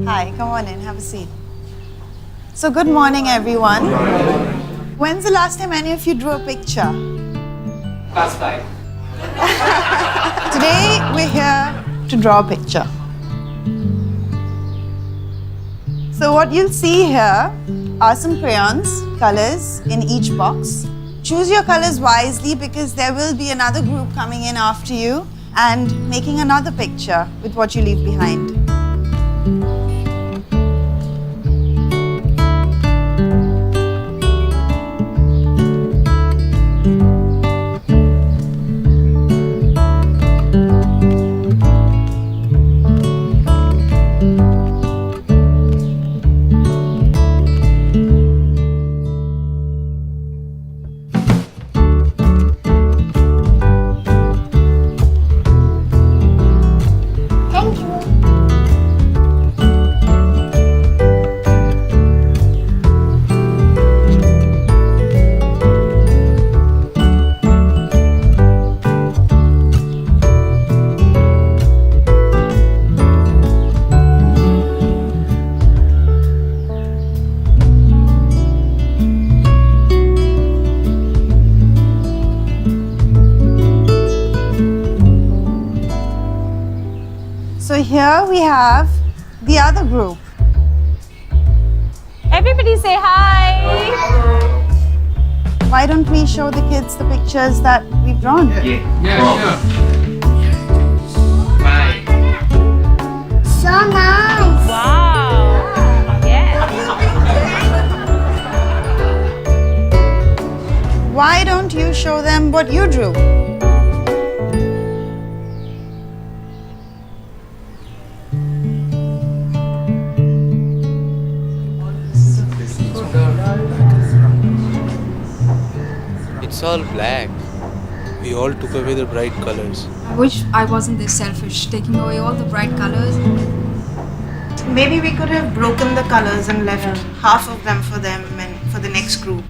Hi, come on in, have a seat. So, good morning, everyone. When's the last time any of you drew a picture? Past 5. Today, we're here to draw a picture. So, what you'll see here are some crayons, colors in each box. Choose your colors wisely because there will be another group coming in after you and making another picture with what you leave behind. Thank you. So here we have the other group. Everybody say hi. Why don't we show the kids the pictures that we've drawn? Yeah, sure. Bye. So nice. Wow. Yes. Why don't you show them what you drew? It's all black. We all took away the bright colors. I wish I wasn't this selfish, taking away all the bright colors. Maybe we could have broken the colors and left half of them for them and for the next group.